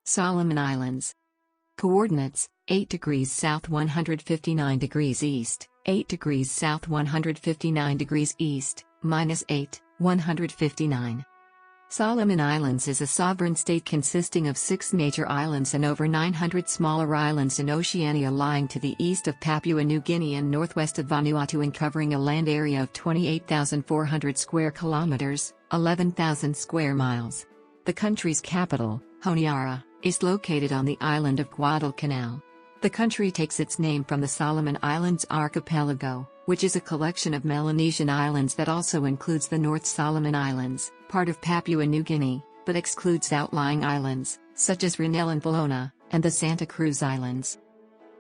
Solomon Islands. Coordinates: 8 degrees south 159 degrees east, 8 degrees south 159 degrees east, -8, 159. Solomon Islands is a sovereign state consisting of 6 major islands and over 900 smaller islands in Oceania, lying to the east of Papua New Guinea and northwest of Vanuatu, and covering a land area of 28,400 square kilometers, 11,000 square miles. The country's capital, Honiara, is located on the island of Guadalcanal. The country takes its name from the Solomon Islands archipelago, which is a collection of Melanesian islands that also includes the North Solomon Islands, part of Papua New Guinea, but excludes outlying islands, such as Rennell and Bellona, and the Santa Cruz Islands.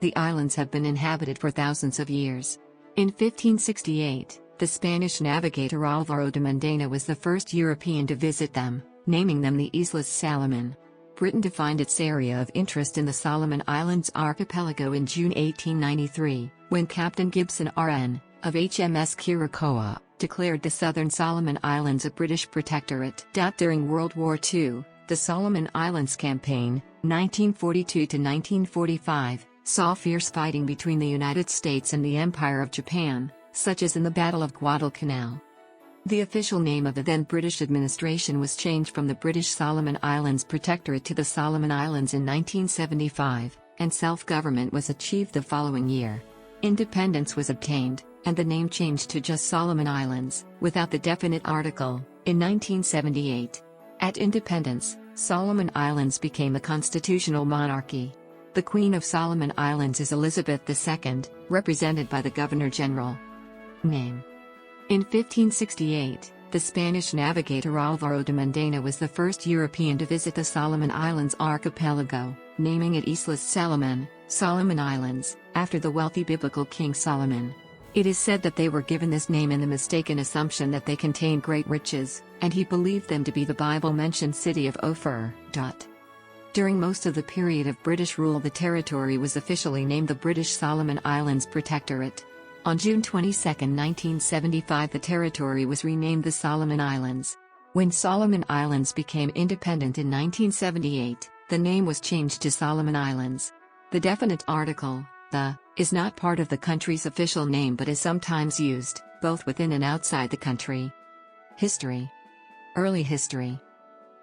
The islands have been inhabited for thousands of years. In 1568, the Spanish navigator Álvaro de Mendana was the first European to visit them, naming them the Islas Salomon. Britain defined its area of interest in the Solomon Islands archipelago in June 1893, when Captain Gibson RN, of HMS Curaçao, declared the Southern Solomon Islands a British protectorate. During World War II, the Solomon Islands Campaign, 1942–1945, saw fierce fighting between the United States and the Empire of Japan, such as in the Battle of Guadalcanal. The official name of the then British administration was changed from the British Solomon Islands Protectorate to the Solomon Islands in 1975, and self-government was achieved the following year. Independence was obtained, and the name changed to just Solomon Islands, without the definite article, in 1978. At independence, Solomon Islands became a constitutional monarchy. The Queen of Solomon Islands is Elizabeth II, represented by the Governor-General. Name. In 1568, the Spanish navigator Álvaro de Mendana was the first European to visit the Solomon Islands archipelago, naming it Islas Salomon, Solomon Islands, after the wealthy biblical King Solomon. It is said that they were given this name in the mistaken assumption that they contained great riches, and he believed them to be the Bible-mentioned city of Ophir. During most of the period of British rule, the territory was officially named the British Solomon Islands Protectorate. On June 22, 1975, the territory was renamed the Solomon Islands. When Solomon Islands became independent in 1978, the name was changed to Solomon Islands. The definite article, the, is not part of the country's official name but is sometimes used, both within and outside the country. History. Early history.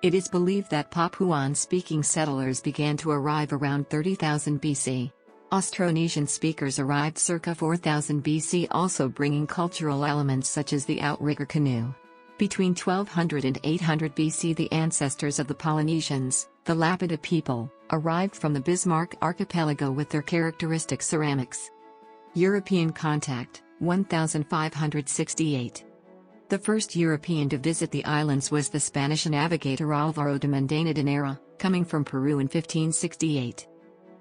It is believed that Papuan-speaking settlers began to arrive around 30,000 BC. Austronesian speakers arrived circa 4000 BC, also bringing cultural elements such as the outrigger canoe. Between 1200 and 800 BC, the ancestors of the Polynesians, the Lapita people, arrived from the Bismarck archipelago with their characteristic ceramics. European contact, 1568. The first European to visit the islands was the Spanish navigator Álvaro de Mendana de Nara, coming from Peru in 1568.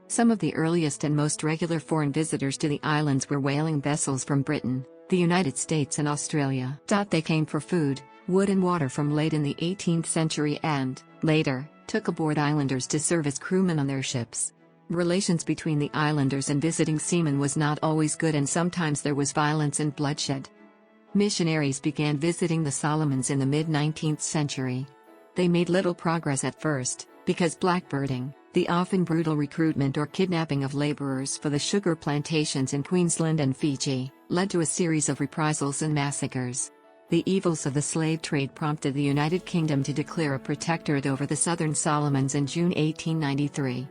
Some of the earliest and most regular foreign visitors to the islands were whaling vessels from Britain, the United States and Australia. They came for food, wood and water from late in the 18th century and, later, took aboard islanders to serve as crewmen on their ships. Relations between the islanders and visiting seamen was not always good, and sometimes there was violence and bloodshed. Missionaries began visiting the Solomons in the mid-19th century. They made little progress at first, because blackbirding, the often brutal recruitment or kidnapping of laborers for the sugar plantations in Queensland and Fiji, led to a series of reprisals and massacres. The evils of the slave trade prompted the United Kingdom to declare a protectorate over the Southern Solomons in June 1893.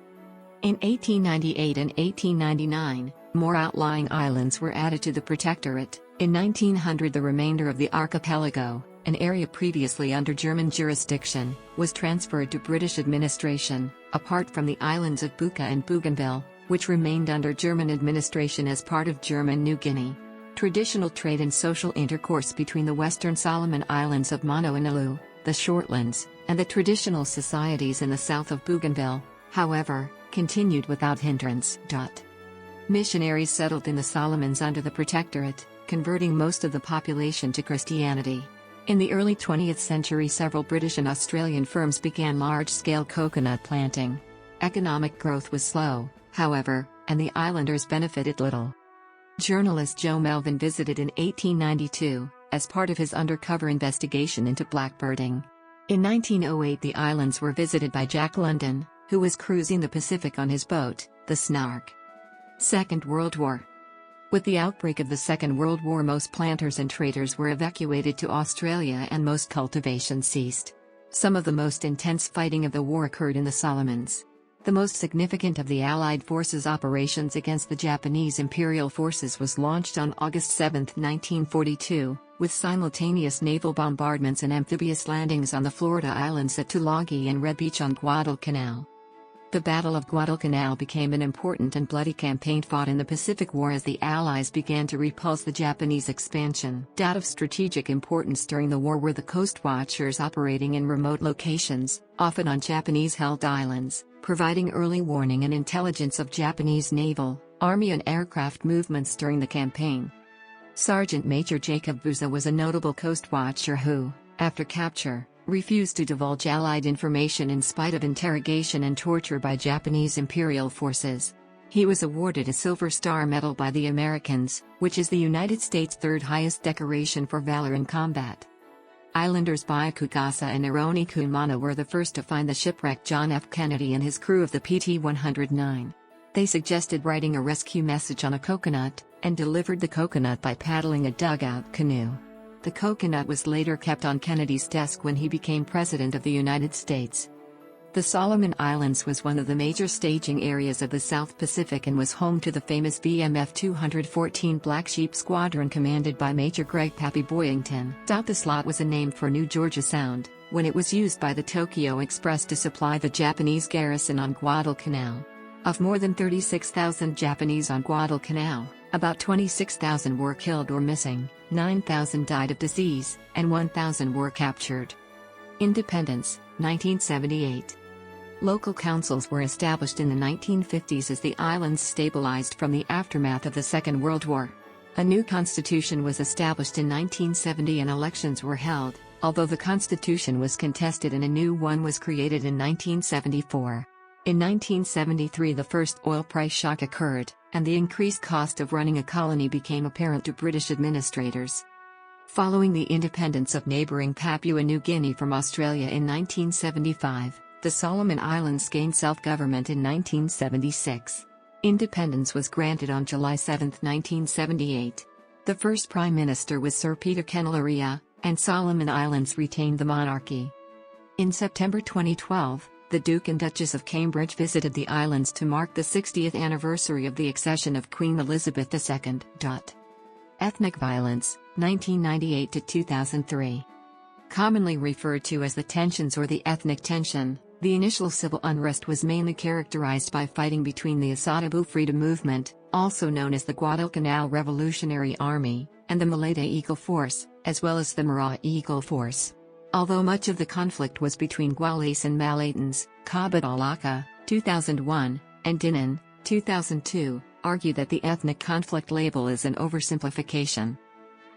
In 1898 and 1899, more outlying islands were added to the protectorate. In 1900, the remainder of the archipelago, an area previously under German jurisdiction, was transferred to British administration, apart from the islands of Buka and Bougainville, which remained under German administration as part of German New Guinea. Traditional trade and social intercourse between the Western Solomon Islands of Mono and Alu, the Shortlands, and the traditional societies in the south of Bougainville, however, continued without hindrance. Missionaries settled in the Solomons under the protectorate, converting most of the population to Christianity. In the early 20th century, several British and Australian firms began large-scale coconut planting. Economic growth was slow, however, and the islanders benefited little. Journalist Joe Melvin visited in 1892, as part of his undercover investigation into blackbirding. In 1908, the islands were visited by Jack London, who was cruising the Pacific on his boat, the Snark. Second World War. With the outbreak of the Second World War, most planters and traders were evacuated to Australia and most cultivation ceased. Some of the most intense fighting of the war occurred in the Solomons. The most significant of the Allied forces' operations against the Japanese Imperial forces was launched on August 7, 1942, with simultaneous naval bombardments and amphibious landings on the Florida Islands at Tulagi and Red Beach on Guadalcanal. The Battle of Guadalcanal became an important and bloody campaign fought in the Pacific War as the Allies began to repulse the Japanese expansion. Of strategic importance during the war were the coast watchers operating in remote locations, often on Japanese-held islands, providing early warning and intelligence of Japanese naval, army and aircraft movements during the campaign. Sergeant Major Jacob Buza was a notable coast watcher who, after capture, refused to divulge Allied information in spite of interrogation and torture by Japanese Imperial forces. He was awarded a Silver Star Medal by the Americans, which is the United States' third highest decoration for valor in combat. Islanders Byakugasa and Ironi Kumana were the first to find the shipwrecked John F. Kennedy and his crew of the PT-109. They suggested writing a rescue message on a coconut, and delivered the coconut by paddling a dugout canoe. The coconut was later kept on Kennedy's desk when he became President of the United States. The Solomon Islands was one of the major staging areas of the South Pacific and was home to the famous VMF 214 Black Sheep Squadron commanded by Major Greg Pappy Boyington. The slot was a name for New Georgia Sound, when it was used by the Tokyo Express to supply the Japanese garrison on Guadalcanal. Of more than 36,000 Japanese on Guadalcanal, about 26,000 were killed or missing, 9,000 died of disease, and 1,000 were captured. Independence, 1978. Local councils were established in the 1950s as the islands stabilized from the aftermath of the Second World War. A new constitution was established in 1970 and elections were held, although the constitution was contested and a new one was created in 1974. In 1973 the first oil price shock occurred, and the increased cost of running a colony became apparent to British administrators. Following the independence of neighbouring Papua New Guinea from Australia in 1975, the Solomon Islands gained self-government in 1976. Independence was granted on July 7, 1978. The first Prime Minister was Sir Peter Kenalaria, and Solomon Islands retained the monarchy. In September 2012, the Duke and Duchess of Cambridge visited the islands to mark the 60th anniversary of the accession of Queen Elizabeth II. Ethnic violence, 1998 to 2003. Commonly referred to as the tensions or the ethnic tension, the initial civil unrest was mainly characterized by fighting between the Asadabu Freedom Movement, also known as the Guadalcanal Revolutionary Army, and the Malaita Eagle Force, as well as the Marae Eagle Force. Although much of the conflict was between Gualese and Malaitans, Kabadalaka, 2001, and Dinan, 2002, argue that the ethnic conflict label is an oversimplification.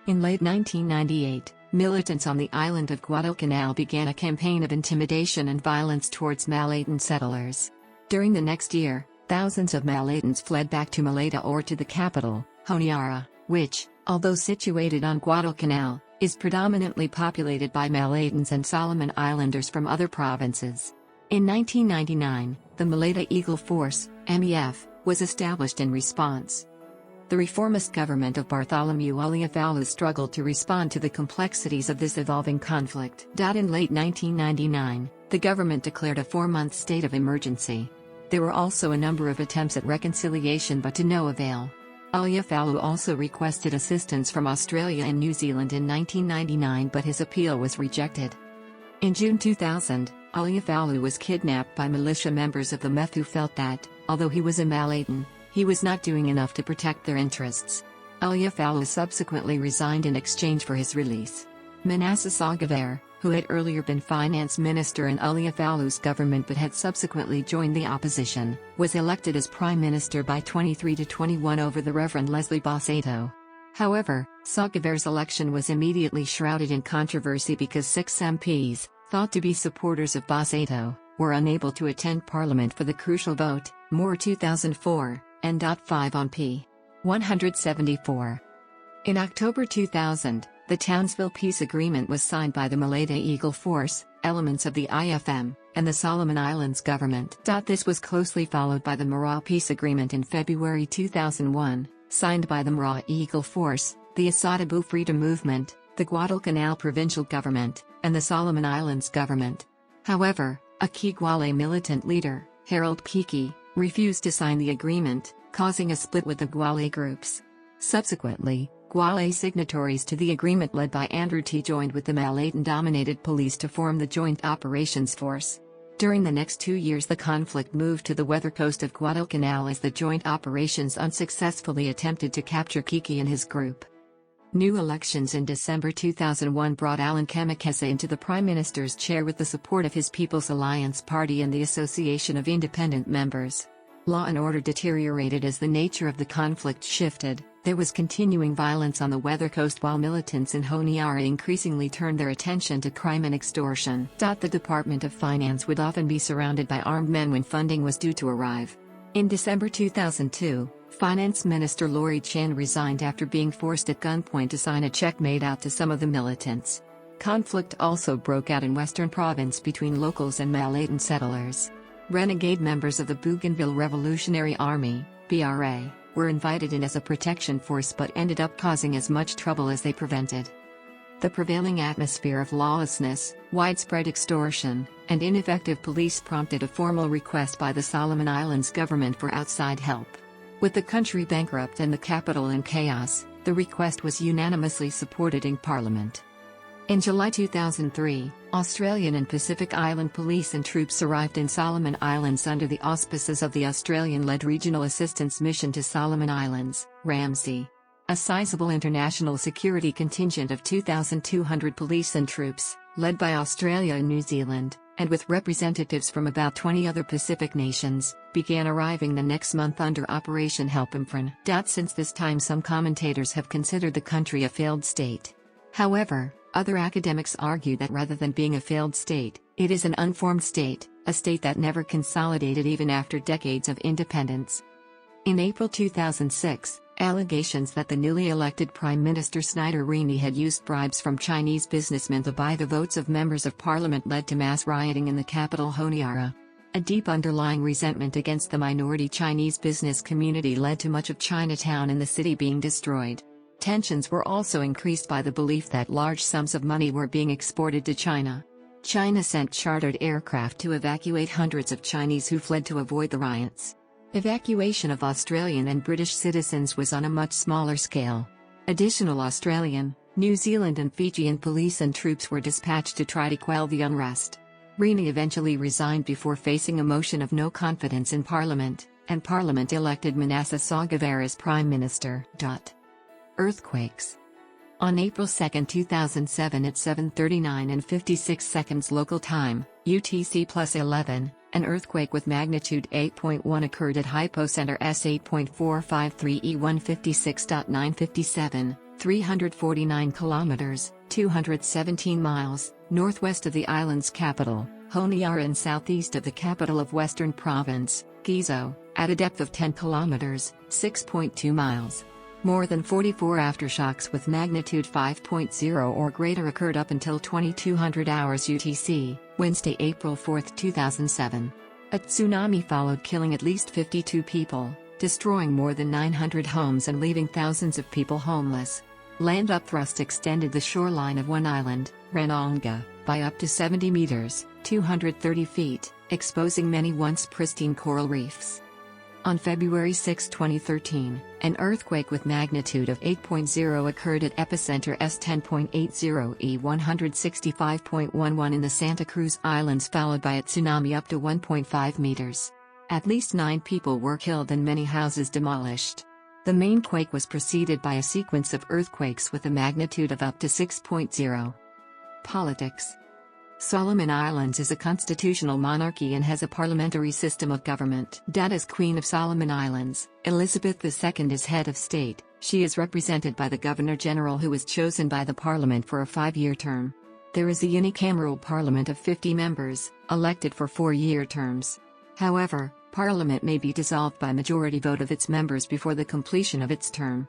In late 1998, militants on the island of Guadalcanal began a campaign of intimidation and violence towards Malaitan settlers. During the next year, thousands of Malaitans fled back to Malaita or to the capital, Honiara, which, although situated on Guadalcanal, is predominantly populated by Malaitans and Solomon Islanders from other provinces. In 1999, the Malaita Eagle Force, MEF, was established in response. The reformist government of Bartholomew Ulliafalu struggled to respond to the complexities of this evolving conflict. In late 1999, the government declared a 4-month state of emergency. There were also a number of attempts at reconciliation but to no avail. Ulliafalu also requested assistance from Australia and New Zealand in 1999 but his appeal was rejected. In June 2000, Ulliafalu was kidnapped by militia members of the MEF who felt that, although he was a Malaitan, he was not doing enough to protect their interests. Ulliafalu subsequently resigned in exchange for his release. Manasseh Sagaver, who had earlier been finance minister in Ulliafalu's government but had subsequently joined the opposition, was elected as prime minister by 23-21 over the Reverend Leslie Bosseto. However, Sagaver's election was immediately shrouded in controversy because 6 MPs, thought to be supporters of Bosseto, were unable to attend Parliament for the crucial vote, Moore 2004, N.5 on p. 174. In October 2000, the Townsville Peace Agreement was signed by the Malaita Eagle Force, elements of the IFM, and the Solomon Islands government. This was closely followed by the Mara Peace Agreement in February 2001, signed by the Mara Eagle Force, the Asadabu Freedom Movement, the Guadalcanal provincial government, and the Solomon Islands government. However, a key Gwale militant leader, Harold Kiki, refused to sign the agreement, causing a split with the Gwale groups. Subsequently, Gwale signatories to the agreement led by Andrew T joined with the Malaitan-dominated police to form the Joint Operations Force. During the next 2 years the conflict moved to the weather coast of Guadalcanal as the Joint Operations unsuccessfully attempted to capture Kiki and his group. New elections in December 2001 brought Alan Kemakesa into the Prime Minister's chair with the support of his People's Alliance Party and the Association of Independent Members. Law and order deteriorated as the nature of the conflict shifted. There was continuing violence on the weather coast while militants in Honiara increasingly turned their attention to crime and extortion. The Department of Finance would often be surrounded by armed men when funding was due to arrive. In December 2002, Finance Minister Laurie Chan resigned after being forced at gunpoint to sign a check made out to some of the militants. Conflict also broke out in Western Province between locals and Malaitan settlers. Renegade members of the Bougainville Revolutionary Army, BRA, were invited in as a protection force but ended up causing as much trouble as they prevented. The prevailing atmosphere of lawlessness, widespread extortion, and ineffective police prompted a formal request by the Solomon Islands government for outside help. With the country bankrupt and the capital in chaos, the request was unanimously supported in Parliament. In July 2003, Australian and Pacific Island police and troops arrived in Solomon Islands under the auspices of the Australian-led Regional Assistance Mission to Solomon Islands, RAMSI. A sizable international security contingent of 2,200 police and troops, led by Australia and New Zealand, and with representatives from about 20 other Pacific nations, began arriving the next month under Operation Help Imfran. Since this time some commentators have considered the country a failed state. However, other academics argue that rather than being a failed state, it is an unformed state, a state that never consolidated even after decades of independence. In April 2006, allegations that the newly elected Prime Minister Snyder Rini had used bribes from Chinese businessmen to buy the votes of members of parliament led to mass rioting in the capital Honiara. A deep underlying resentment against the minority Chinese business community led to much of Chinatown in the city being destroyed. Tensions were also increased by the belief that large sums of money were being exported to China. China sent chartered aircraft to evacuate hundreds of Chinese who fled to avoid the riots. Evacuation of Australian and British citizens was on a much smaller scale. Additional Australian, New Zealand and Fijian police and troops were dispatched to try to quell the unrest. Rini eventually resigned before facing a motion of no confidence in Parliament, and Parliament elected Manasseh Sogavare as Prime Minister. Earthquakes. On April 2, 2007 at 7:39 and 56 seconds local time, UTC+11, an earthquake with magnitude 8.1 occurred at Hypocenter S8.453 E156.957, 349 kilometers, 217 miles, northwest of the island's capital, Honiara and southeast of the capital of Western Province, Gizo, at a depth of 10 kilometers, 6.2 miles. More than 44 aftershocks with magnitude 5.0 or greater occurred up until 2200 hours UTC, Wednesday, April 4, 2007. A tsunami followed, killing at least 52 people, destroying more than 900 homes and leaving thousands of people homeless. Land upthrust extended the shoreline of one island, Rennell, by up to 70 meters, 230 feet, exposing many once pristine coral reefs. On February 6, 2013, an earthquake with magnitude of 8.0 occurred at epicenter S10.80 E165.11 in the Santa Cruz Islands, followed by a tsunami up to 1.5 meters. At least 9 people were killed and many houses demolished. The main quake was preceded by a sequence of earthquakes with a magnitude of up to 6.0. Politics. Solomon Islands is a constitutional monarchy and has a parliamentary system of government. As Queen of Solomon Islands, Elizabeth II is head of state. She is represented by the Governor-General, who is chosen by the Parliament for a 5-year term. There is a unicameral parliament of 50 members, elected for 4-year terms. However, Parliament may be dissolved by majority vote of its members before the completion of its term.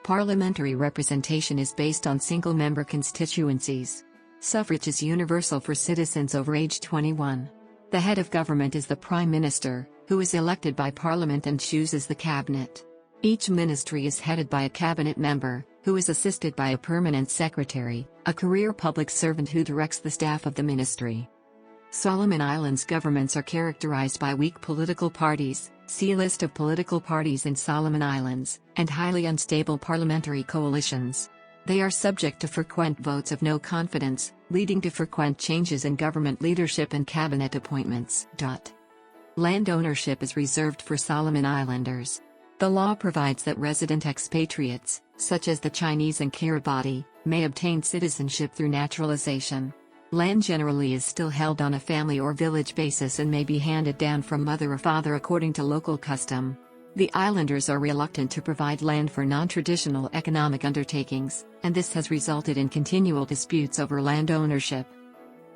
Parliamentary representation is based on single-member constituencies. Suffrage is universal for citizens over age 21. The head of government is the Prime Minister, who is elected by Parliament and chooses the cabinet. Each ministry is headed by a cabinet member, who is assisted by a permanent secretary, a career public servant who directs the staff of the ministry. Solomon Islands governments are characterized by weak political parties, see List of political parties in Solomon Islands, and highly unstable parliamentary coalitions. They are subject to frequent votes of no confidence, leading to frequent changes in government leadership and cabinet appointments. Land ownership is reserved for Solomon Islanders. The law provides that resident expatriates, such as the Chinese and Kiribati, may obtain citizenship through naturalization. Land generally is still held on a family or village basis and may be handed down from mother or father according to local custom. The islanders are reluctant to provide land for non-traditional economic undertakings, and this has resulted in continual disputes over land ownership.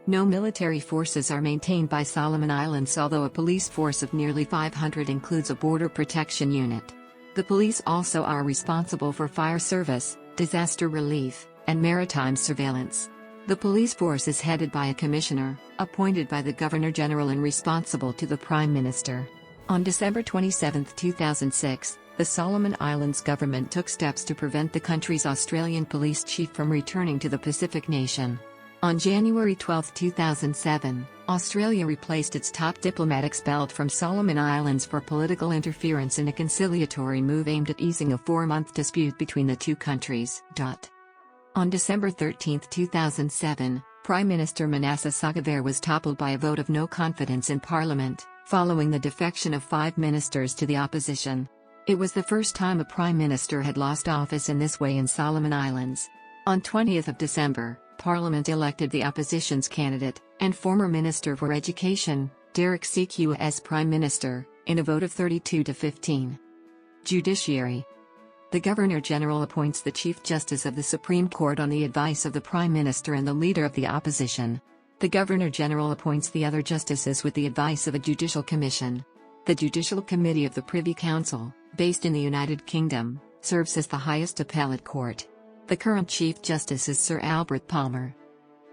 No military forces are maintained by Solomon Islands, although a police force of nearly 500 includes a border protection unit. The police also are responsible for fire service, disaster relief, and maritime surveillance. The police force is headed by a commissioner, appointed by the Governor-General and responsible to the Prime Minister. On December 27, 2006, the Solomon Islands government took steps to prevent the country's Australian police chief from returning to the Pacific nation. On January 12, 2007, Australia replaced its top diplomat expelled from Solomon Islands for political interference in a conciliatory move aimed at easing a 4-month dispute between the two countries. On December 13, 2007, Prime Minister Manasseh Sogavare was toppled by a vote of no confidence in Parliament, following the defection of 5 ministers to the opposition. It was the first time a Prime Minister had lost office in this way in Solomon Islands. On 20th of December, Parliament elected the opposition's candidate, and former Minister for Education, Derek Sekiwa as Prime Minister, in a vote of 32 to 15. Judiciary. The Governor-General appoints the Chief Justice of the Supreme Court on the advice of the Prime Minister and the Leader of the Opposition. The Governor-General appoints the other justices with the advice of a judicial commission. The Judicial Committee of the Privy Council, based in the United Kingdom, serves as the highest appellate court. The current Chief Justice is Sir Albert Palmer.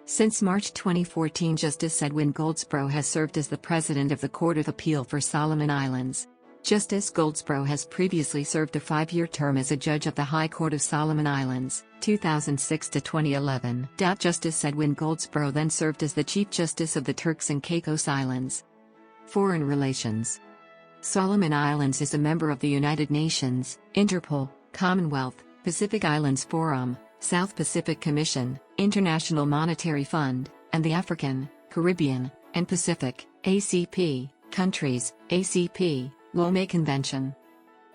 Since March 2014, Justice Edwin Goldsborough has served as the President of the Court of Appeal for Solomon Islands. Justice Goldsborough has previously served a 5-year term as a judge of the High Court of Solomon Islands, 2006 to 2011. Justice Edwin Goldsborough then served as the Chief Justice of the Turks and Caicos Islands. Foreign relations. Solomon Islands is a member of the United Nations, Interpol, Commonwealth, Pacific Islands Forum, South Pacific Commission, International Monetary Fund, and the African, Caribbean, and Pacific, ACP, countries, ACP, Lomé Convention.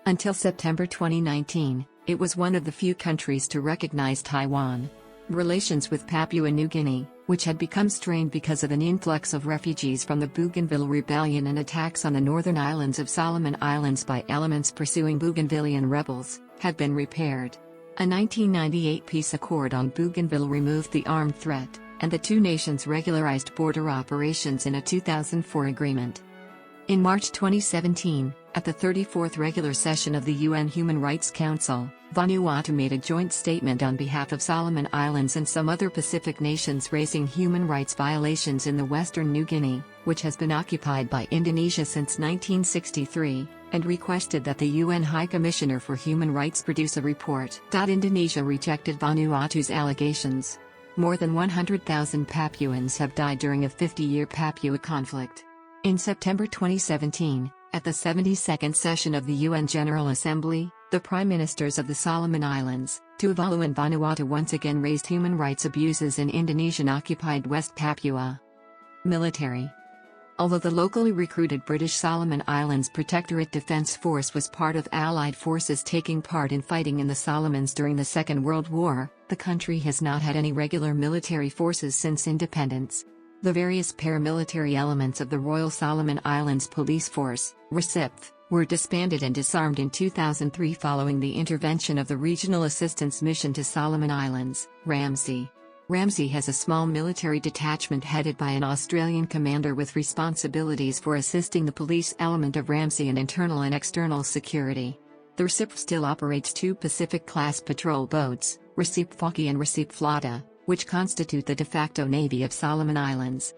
Until September 2019, it was one of the few countries to recognize Taiwan. Relations with Papua New Guinea, which had become strained because of an influx of refugees from the Bougainville Rebellion and attacks on the northern islands of Solomon Islands by elements pursuing Bougainvillean rebels, had been repaired. A 1998 peace accord on Bougainville removed the armed threat, and the two nations regularized border operations in a 2004 agreement. In March 2017, at the 34th regular session of the UN Human Rights Council, Vanuatu made a joint statement on behalf of Solomon Islands and some other Pacific nations raising human rights violations in the Western New Guinea, which has been occupied by Indonesia since 1963, and requested that the UN High Commissioner for Human Rights produce a report. Indonesia rejected Vanuatu's allegations. More than 100,000 Papuans have died during a 50-year Papua conflict. In September 2017, at the 72nd session of the UN General Assembly, the Prime Ministers of the Solomon Islands, Tuvalu and Vanuatu once again raised human rights abuses in Indonesian-occupied West Papua. Military. Although the locally recruited British Solomon Islands Protectorate Defence Force was part of Allied forces taking part in fighting in the Solomons during the Second World War, the country has not had any regular military forces since independence. The various paramilitary elements of the Royal Solomon Islands Police Force, RSIPF, were disbanded and disarmed in 2003 following the intervention of the Regional Assistance Mission to Solomon Islands, RAMSI. RAMSI has a small military detachment headed by an Australian commander with responsibilities for assisting the police element of RAMSI in internal and external security. The RSIPF still operates 2 Pacific-class patrol boats, RSIP Foki and RSIP Flota, which constitute the de facto Navy of Solomon Islands.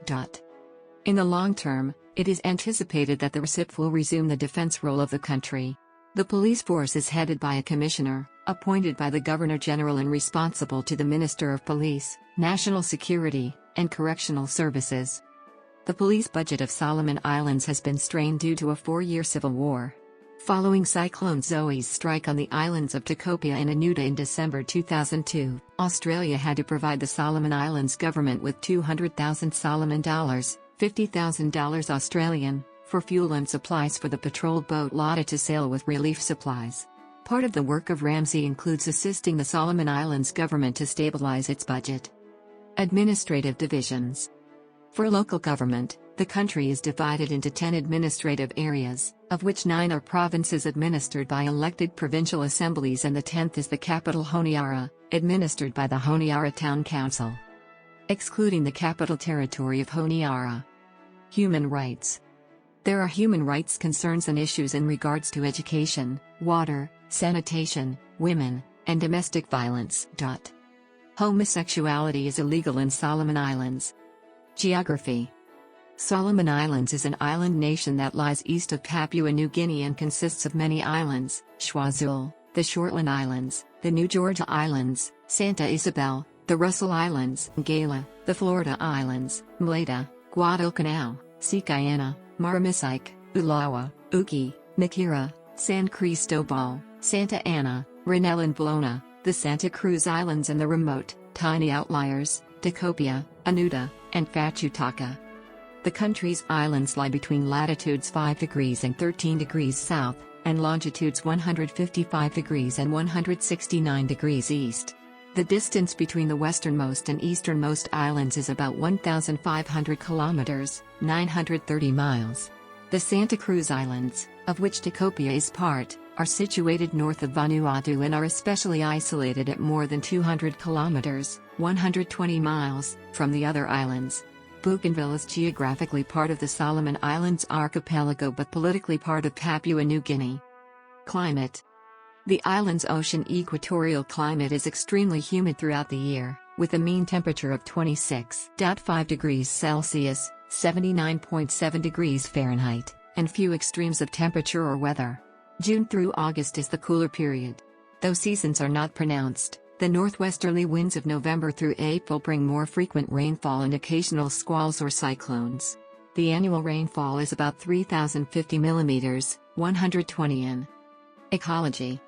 In the long term, it is anticipated that the RCIP will resume the defense role of the country. The police force is headed by a commissioner, appointed by the Governor-General and responsible to the Minister of Police, National Security, and Correctional Services. The police budget of Solomon Islands has been strained due to a 4-year civil war. Following Cyclone Zoe's strike on the islands of Tikopia and Anuta in December 2002, Australia had to provide the Solomon Islands government with 200,000 Solomon dollars, $50,000 Australian, for fuel and supplies for the patrol boat Latta to sail with relief supplies. Part of the work of Ramsay includes assisting the Solomon Islands government to stabilize its budget. Administrative divisions. For local government, the country is divided into 10 administrative areas, of which 9 are provinces administered by elected provincial assemblies, and the 10th is the capital Honiara, administered by the Honiara Town Council. Excluding the capital territory of Honiara. Human rights. There are human rights concerns and issues in regards to education, water, sanitation, women, and domestic violence. Homosexuality is illegal in Solomon Islands. Geography. Solomon Islands is an island nation that lies east of Papua New Guinea and consists of many islands: Choiseul, the Shortland Islands, the New Georgia Islands, Santa Isabel, the Russell Islands, Gala, the Florida Islands, Malaita, Guadalcanal, Sikayana, Maramisike, Ulawa, Uki, Nakira, San Cristobal, Santa Ana, Rennell and Bellona, the Santa Cruz Islands, and the remote, tiny outliers, Tikopia, Anuta, and Fatutaka. The country's islands lie between latitudes 5 degrees and 13 degrees south, and longitudes 155 degrees and 169 degrees east. The distance between the westernmost and easternmost islands is about 1,500 kilometers, 930 miles. The Santa Cruz Islands, of which Tikopia is part, are situated north of Vanuatu and are especially isolated at more than 200 kilometers, 120 miles, from the other islands. Bougainville is geographically part of the Solomon Islands archipelago but politically part of Papua New Guinea. Climate. The island's ocean equatorial climate is extremely humid throughout the year, with a mean temperature of 26.5 degrees Celsius, 79.7 degrees Fahrenheit, and few extremes of temperature or weather. June through August is the cooler period. Though seasons are not pronounced, the northwesterly winds of November through April bring more frequent rainfall and occasional squalls or cyclones. The annual rainfall is about 3,050 millimeters, 120 in. Ecology.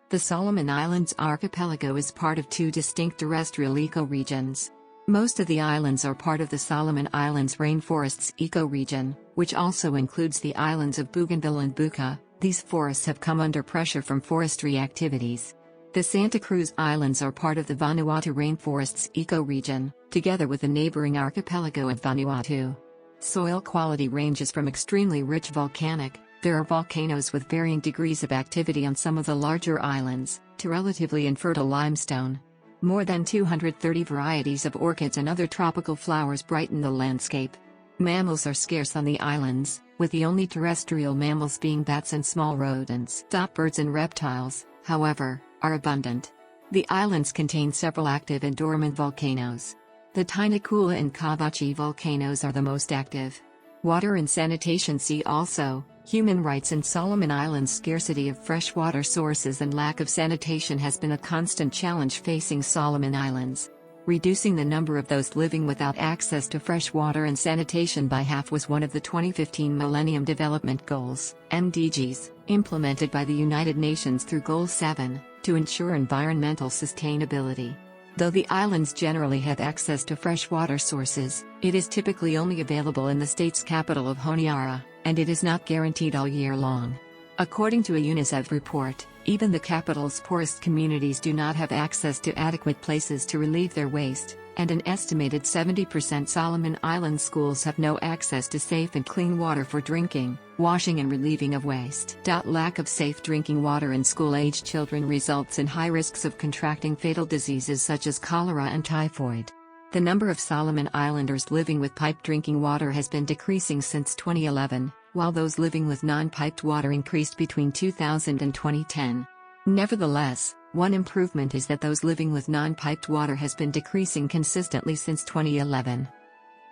The Solomon Islands archipelago is part of 2 distinct terrestrial ecoregions. Most of the islands are part of the Solomon Islands rainforests ecoregion, which also includes the islands of Bougainville and Buka. These forests have come under pressure from forestry activities. The Santa Cruz Islands are part of the Vanuatu rainforests ecoregion, together with the neighboring archipelago of Vanuatu. Soil quality ranges from extremely rich volcanic, there are volcanoes with varying degrees of activity on some of the larger islands, to relatively infertile limestone. More than 230 varieties of orchids and other tropical flowers brighten the landscape. Mammals are scarce on the islands, with the only terrestrial mammals being bats and small rodents. Birds and reptiles, however, are abundant. The islands contain several active and dormant volcanoes. The Tainakula and Kavachi volcanoes are the most active. Water and sanitation. See also, human rights in Solomon Islands. Scarcity of freshwater sources and lack of sanitation has been a constant challenge facing Solomon Islands. Reducing the number of those living without access to fresh water and sanitation by half was one of the 2015 Millennium Development Goals, MDGs, implemented by the United Nations through Goal 7, to ensure environmental sustainability. Though the islands generally have access to fresh water sources, it is typically only available in the state's capital of Honiara, and it is not guaranteed all year long. According to a UNICEF report, even the capital's poorest communities do not have access to adequate places to relieve their waste, and an estimated 70% Solomon Island schools have no access to safe and clean water for drinking, washing and relieving of waste. Lack of safe drinking water in school-aged children results in high risks of contracting fatal diseases such as cholera and typhoid. The number of Solomon Islanders living with piped drinking water has been decreasing since 2011, while those living with non-piped water increased between 2000 and 2010. Nevertheless, One improvement is that those living with non-piped water has been decreasing consistently since 2011.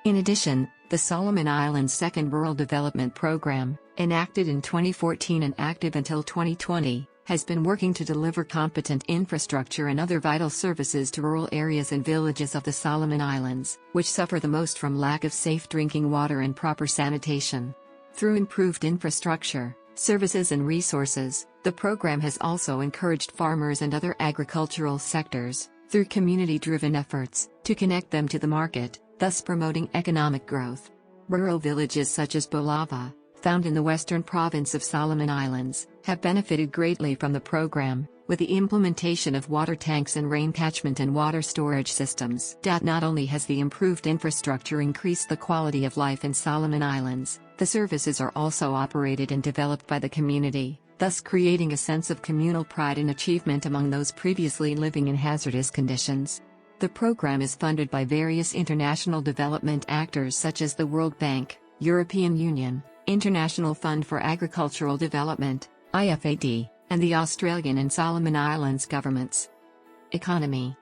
In addition, the Solomon Islands Second Rural Development Program, enacted in 2014 and active until 2020, has been working to deliver competent infrastructure and other vital services to rural areas and villages of the Solomon Islands, which suffer the most from lack of safe drinking water and proper sanitation. Through improved infrastructure, services and resources, the program has also encouraged farmers and other agricultural sectors, through community-driven efforts, to connect them to the market, thus promoting economic growth. Rural villages such as Bolava, found in the western province of Solomon Islands, have benefited greatly from the program, with the implementation of water tanks and rain catchment and water storage systems. Not only has the improved infrastructure increased the quality of life in Solomon Islands, the services are also operated and developed by the community, thus creating a sense of communal pride and achievement among those previously living in hazardous conditions. The program is funded by various international development actors such as the World Bank, European Union, International Fund for Agricultural Development, IFAD, and the Australian and Solomon Islands governments. Economy.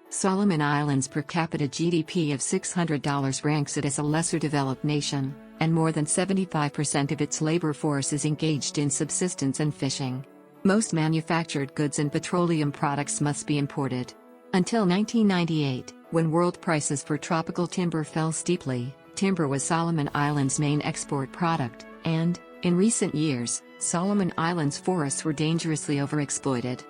Solomon Islands per capita GDP of $600 ranks it as a lesser developed nation, and more than 75% of its labor force is engaged in subsistence and fishing. Most manufactured goods and petroleum products must be imported. Until 1998, when world prices for tropical timber fell steeply, timber was Solomon Islands' main export product, and, in recent years, Solomon Islands forests were dangerously overexploited.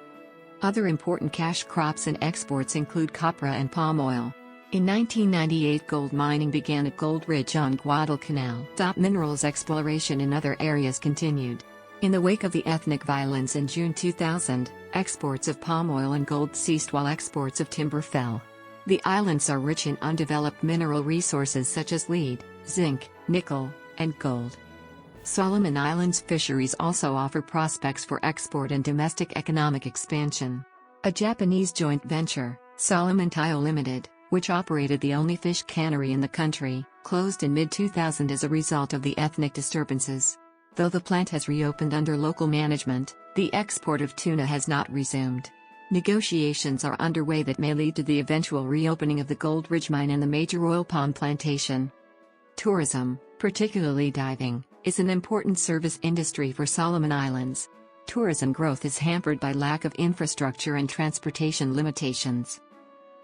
Other important cash crops and exports include copra and palm oil. In 1998, gold mining began at Gold Ridge on Guadalcanal. Minerals exploration in other areas continued. In the wake of the ethnic violence in June 2000, exports of palm oil and gold ceased while exports of timber fell. The islands are rich in undeveloped mineral resources such as lead, zinc, nickel, and gold. Solomon Islands fisheries also offer prospects for export and domestic economic expansion. A Japanese joint venture, Solomon Tayo Limited, which operated the only fish cannery in the country, closed in mid-2000 as a result of the ethnic disturbances. Though the plant has reopened under local management, the export of tuna has not resumed. Negotiations are underway that may lead to the eventual reopening of the Gold Ridge mine and the major oil palm plantation. Tourism, particularly diving, is an important service industry for Solomon Islands. Tourism growth is hampered by lack of infrastructure and transportation limitations.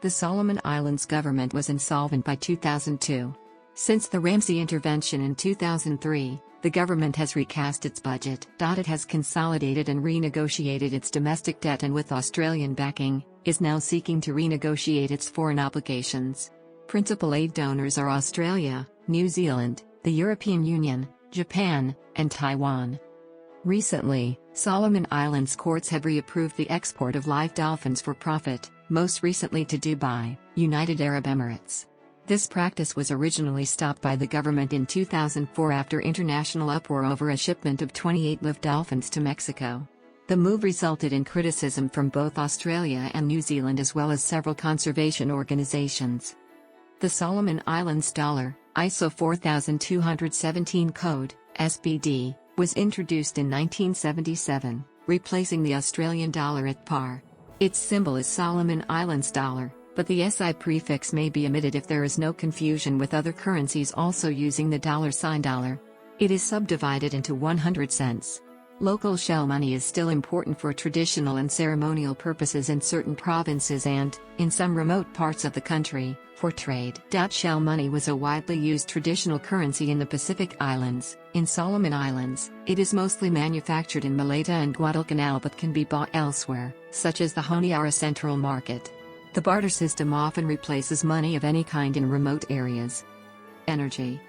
The Solomon Islands government was insolvent by 2002. Since the Ramsay intervention in 2003, the government has recast its budget. It has consolidated and renegotiated its domestic debt and with Australian backing, is now seeking to renegotiate its foreign obligations. Principal aid donors are Australia, New Zealand, the European Union, Japan, and Taiwan. Recently, Solomon Islands courts have reapproved the export of live dolphins for profit, most recently to Dubai, United Arab Emirates. This practice was originally stopped by the government in 2004 after international uproar over a shipment of 28 live dolphins to Mexico. The move resulted in criticism from both Australia and New Zealand as well as several conservation organizations. The Solomon Islands dollar, ISO 4217 code, SBD, was introduced in 1977, replacing the Australian dollar at par. Its symbol is Solomon Islands dollar, but the SI prefix may be omitted if there is no confusion with other currencies also using the $. It is subdivided into 100 cents. Local shell money is still important for traditional and ceremonial purposes in certain provinces and, in some remote parts of the country, for trade. Shell money was a widely used traditional currency in the Pacific Islands. In Solomon Islands, it is mostly manufactured in Malaita and Guadalcanal but can be bought elsewhere, such as the Honiara Central Market. The barter system often replaces money of any kind in remote areas. Energy.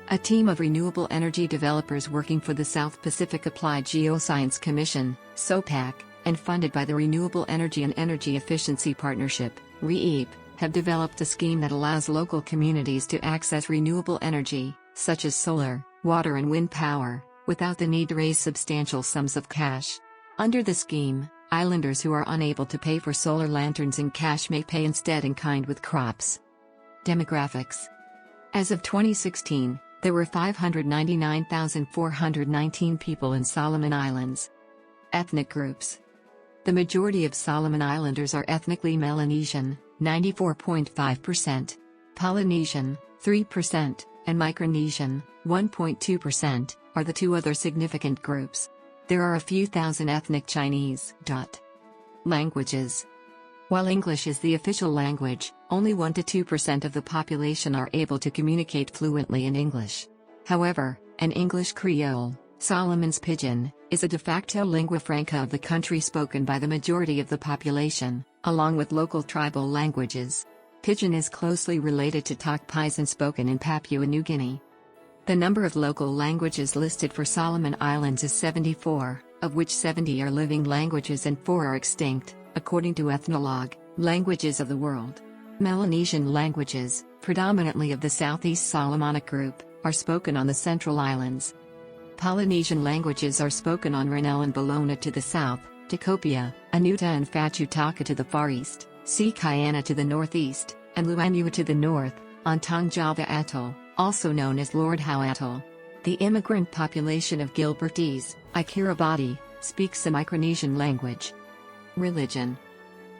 A team of renewable energy developers working for the South Pacific Applied Geoscience Commission, SOPAC, and funded by the Renewable Energy and Energy Efficiency Partnership, REEP, have developed a scheme that allows local communities to access renewable energy, such as solar, water and wind power, without the need to raise substantial sums of cash. Under the scheme, islanders who are unable to pay for solar lanterns in cash may pay instead in kind with crops. Demographics. As of 2016, there were 599,419 people in Solomon Islands. Ethnic groups. The majority of Solomon Islanders are ethnically Melanesian, 94.5%, Polynesian, 3%, and Micronesian, 1.2%, are the two other significant groups. There are a few thousand ethnic Chinese. Languages. While English is the official language, only 1 to 2% of the population are able to communicate fluently in English. However, an English Creole, Solomon's Pidgin, is a de facto lingua franca of the country spoken by the majority of the population, along with local tribal languages. Pidgin is closely related to Tok Pisin spoken in Papua New Guinea. The number of local languages listed for Solomon Islands is 74, of which 70 are living languages and 4 are extinct, according to Ethnologue, Languages of the World. Melanesian languages, predominantly of the Southeast Solomonic group, are spoken on the Central Islands. Polynesian languages are spoken on Rennell and Bellona to the south, Tikopia, Anuta and Fatutaka to the far east, Sikayana to the northeast, and Luanua to the north, on Tong Java Atoll, also known as Lord Howe Atoll. The immigrant population of Gilbertese, Kiribati, speaks the Micronesian language. Religion.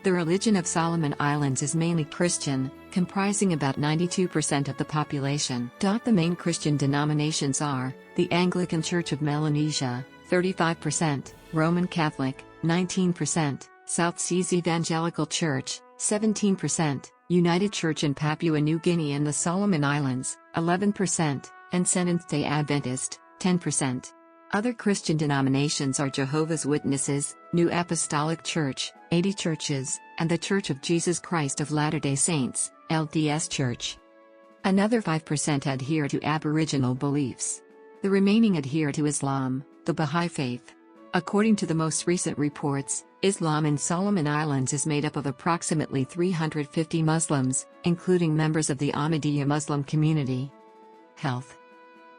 The religion of Solomon Islands is mainly Christian, comprising about 92% of the population. The main Christian denominations are the Anglican Church of Melanesia, 35%, Roman Catholic, 19%, South Seas Evangelical Church, 17%, United Church in Papua New Guinea and the Solomon Islands, 11%, and Seventh-day Adventist, 10%. Other Christian denominations are Jehovah's Witnesses, New Apostolic Church, 80 churches, and The Church of Jesus Christ of Latter-day Saints, LDS Church. Another 5% adhere to Aboriginal beliefs. The remaining adhere to Islam, the Baha'i faith. According to the most recent reports, Islam in Solomon Islands is made up of approximately 350 Muslims, including members of the Ahmadiyya Muslim community. Health.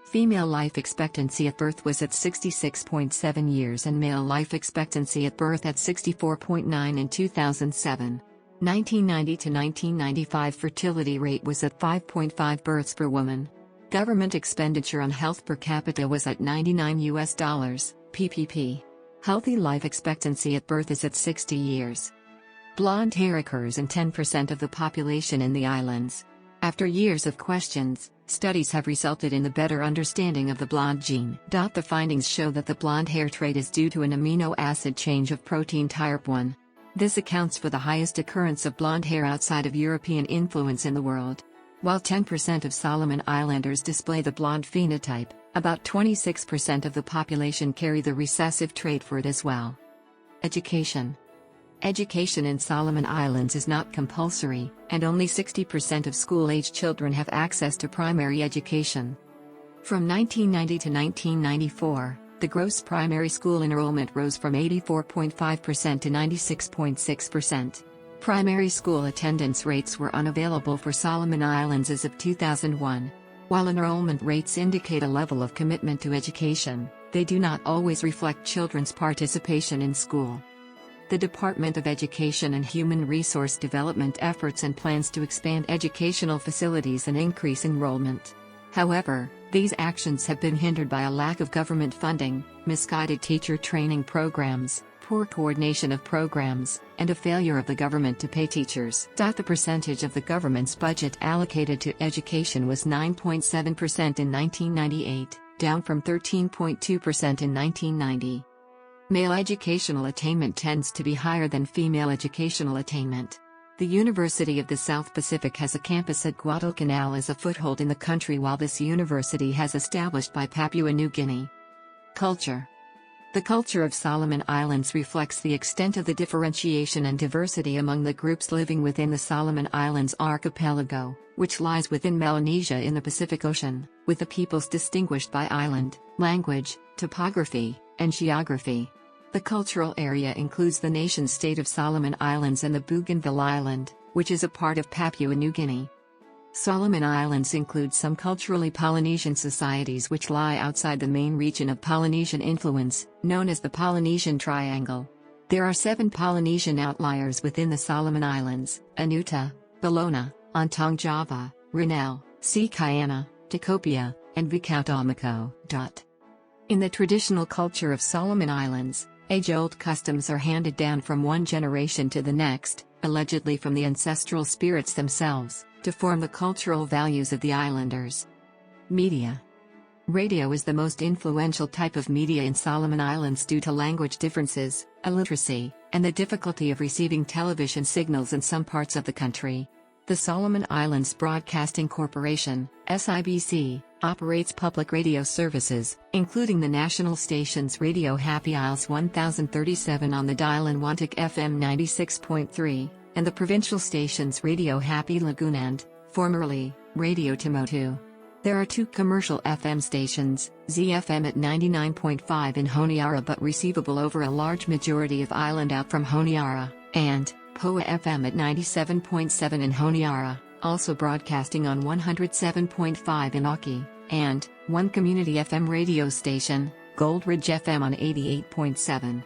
Female life expectancy at birth was at 66.7 years and male life expectancy at birth at 64.9 in 2007. 1990 to 1995 fertility rate was at 5.5 births per woman. Government expenditure on health per capita was at $99 PPP. Healthy life expectancy at birth is at 60 years. Blonde hair occurs in 10% of the population in the islands. After years of questions, studies have resulted in the better understanding of the blonde gene. The findings show that the blonde hair trait is due to an amino acid change of protein type 1. This accounts for the highest occurrence of blonde hair outside of European influence in the world. While 10% of Solomon Islanders display the blonde phenotype, about 26% of the population carry the recessive trait for it as well. Education. Education in Solomon Islands is not compulsory, and only 60% of school-age children have access to primary education. From 1990 to 1994, the gross primary school enrollment rose from 84.5% to 96.6%. Primary school attendance rates were unavailable for Solomon Islands as of 2001. While enrollment rates indicate a level of commitment to education, they do not always reflect children's participation in school. The Department of Education and Human Resource Development efforts and plans to expand educational facilities and increase enrollment. However, these actions have been hindered by a lack of government funding, misguided teacher training programs, poor coordination of programs, and a failure of the government to pay teachers. The percentage of the government's budget allocated to education was 9.7% in 1998, down from 13.2% in 1990. Male educational attainment tends to be higher than female educational attainment. The University of the South Pacific has a campus at Guadalcanal as a foothold in the country, while this university has established by Papua New Guinea. Culture. The culture of Solomon Islands reflects the extent of the differentiation and diversity among the groups living within the Solomon Islands archipelago, which lies within Melanesia in the Pacific Ocean, with the peoples distinguished by island, language, topography, and geography. The cultural area includes the nation-state of Solomon Islands and the Bougainville Island, which is a part of Papua New Guinea. Solomon Islands include some culturally Polynesian societies which lie outside the main region of Polynesian influence, known as the Polynesian Triangle. There are 7 Polynesian outliers within the Solomon Islands: Anuta, Bellona, Ontong Java, Rennell, Sikayana, Tikopia, and Vanuatu. In the traditional culture of Solomon Islands, Age-old customs are handed down from one generation to the next, allegedly from the ancestral spirits themselves, to form the cultural values of the islanders. Media. Radio is the most influential type of media in Solomon Islands due to language differences, illiteracy, and the difficulty of receiving television signals in some parts of the country. The Solomon Islands Broadcasting Corporation, SIBC, operates public radio services, including the national stations Radio Happy Isles 1037 on the dial and Wantic FM 96.3, and the provincial stations Radio Happy Lagoon and, formerly, Radio Tumotu. There are two commercial FM stations, ZFM at 99.5 in Honiara but receivable over a large majority of island out from Honiara, and POA FM at 97.7 in Honiara, also broadcasting on 107.5 in Auckland, and one community FM radio station, Gold Ridge FM on 88.7.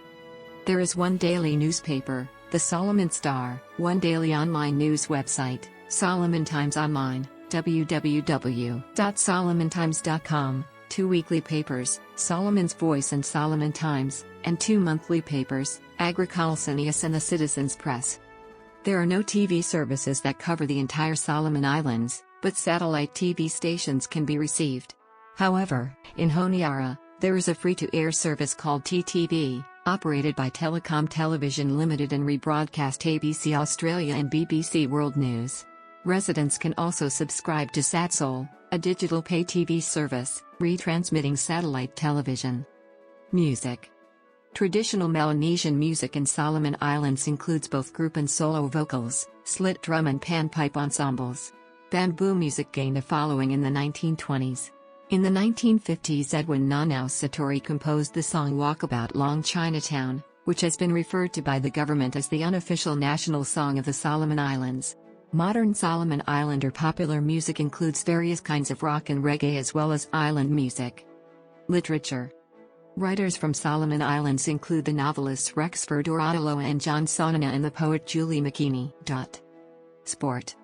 There is one daily newspaper, the Solomon Star, one daily online news website, Solomon Times Online, www.solomontimes.com, two weekly papers, Solomon's Voice and Solomon Times, and two monthly papers, Agriculturius and the Citizens Press. There are no TV services that cover the entire Solomon Islands, but satellite TV stations can be received. However, in Honiara, there is a free-to-air service called TTV, operated by Telecom Television Limited and rebroadcast ABC Australia and BBC World News. Residents can also subscribe to SatSol, a digital pay TV service, retransmitting satellite television. Music. Traditional Melanesian music in Solomon Islands includes both group and solo vocals, slit drum and panpipe ensembles. Bamboo music gained a following in the 1920s. In the 1950s, Edwin Nanau Satori composed the song Walkabout Long Chinatown, which has been referred to by the government as the unofficial national song of the Solomon Islands. Modern Solomon Islander popular music includes various kinds of rock and reggae as well as island music. Literature. Writers from Solomon Islands include the novelists Rexford Oradoloa and John Sonana and the poet Julie McKinney. Sport.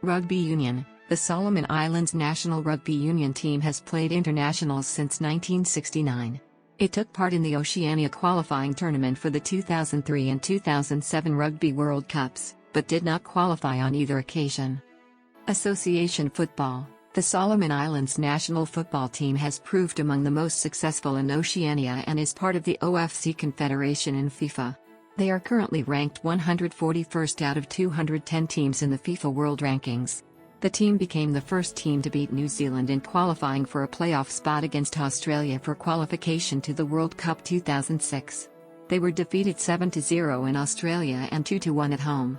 Rugby union. The Solomon Islands national rugby union team has played internationals since 1969. It took part in the Oceania qualifying tournament for the 2003 and 2007 Rugby World Cups, but did not qualify on either occasion. Association football. The Solomon Islands national football team has proved among the most successful in Oceania and is part of the OFC Confederation in FIFA. They are currently ranked 141st out of 210 teams in the FIFA World Rankings. The team became the first team to beat New Zealand in qualifying for a playoff spot against Australia for qualification to the World Cup 2006. They were defeated 7-0 in Australia and 2-1 at home.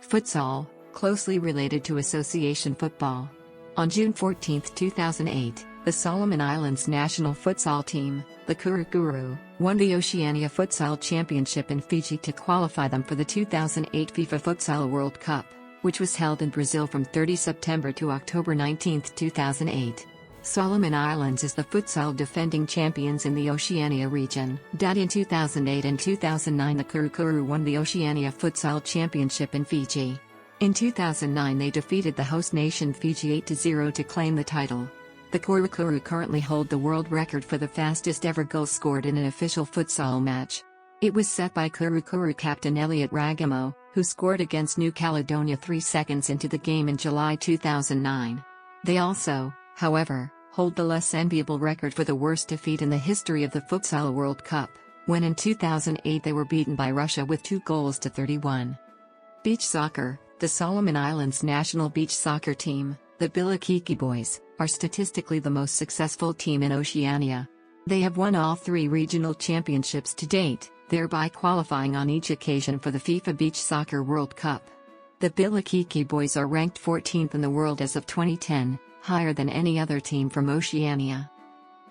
Futsal, closely related to association football. On June 14, 2008, the Solomon Islands national futsal team, the Kurukuru, won the Oceania Futsal Championship in Fiji to qualify them for the 2008 FIFA Futsal World Cup, which was held in Brazil from 30 September to October 19, 2008. Solomon Islands is the futsal defending champions in the Oceania region. In 2008 and 2009 the Kurukuru won the Oceania Futsal Championship in Fiji. In 2009 they defeated the host nation Fiji 8-0 to claim the title. The Kurukuru currently hold the world record for the fastest ever goal scored in an official futsal match. It was set by Kurukuru captain Elliot Ragamo, who scored against New Caledonia 3 seconds into the game in July 2009. They also, however, hold the less enviable record for the worst defeat in the history of the Futsal World Cup, when in 2008 they were beaten by Russia with 2-31. Beach soccer. The Solomon Islands national beach soccer team, the Bilakiki Boys, are statistically the most successful team in Oceania. They have won all 3 regional championships to date, thereby qualifying on each occasion for the FIFA Beach Soccer World Cup. The Bilakiki Boys are ranked 14th in the world as of 2010, higher than any other team from Oceania.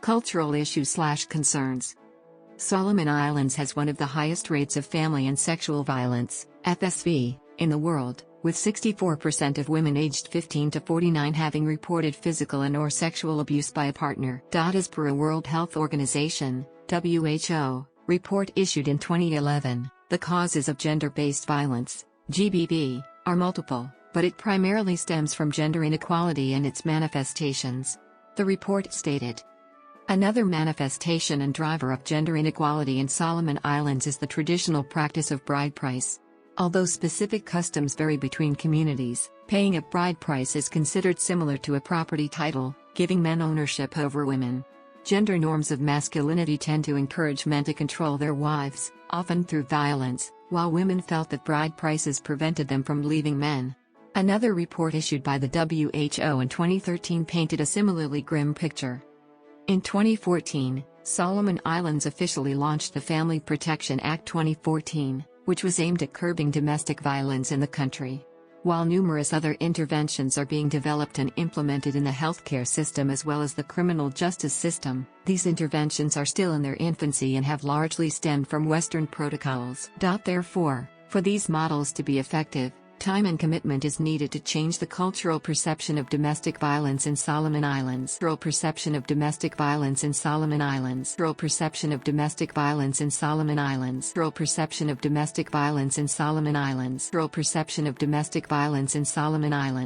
Cultural issues/concerns. Solomon Islands has one of the highest rates of family and sexual violence, FSV, in the world, with 64% of women aged 15 to 49 having reported physical and/or sexual abuse by a partner. As per a World Health Organization, WHO, report issued in 2011, the causes of gender-based violence, GBV, are multiple, but it primarily stems from gender inequality and its manifestations. The report stated, Another manifestation and driver of gender inequality in Solomon Islands is the traditional practice of bride price. Although specific customs vary between communities, paying a bride price is considered similar to a property title, giving men ownership over women. Gender norms of masculinity tend to encourage men to control their wives, often through violence, while women felt that bride prices prevented them from leaving men. Another report issued by the WHO in 2013 painted a similarly grim picture. In 2014, Solomon Islands officially launched the Family Protection Act 2014, which was aimed at curbing domestic violence in the country. While numerous other interventions are being developed and implemented in the healthcare system as well as the criminal justice system, these interventions are still in their infancy and have largely stemmed from Western protocols. Therefore, for these models to be effective, time and commitment is needed to change the cultural perception of domestic violence in Solomon Islands. Cultural perception of domestic violence in Solomon Islands. Cultural perception of domestic violence in Solomon Islands. Cultural perception of domestic violence in Solomon Islands. Cultural perception of domestic violence in Solomon Islands.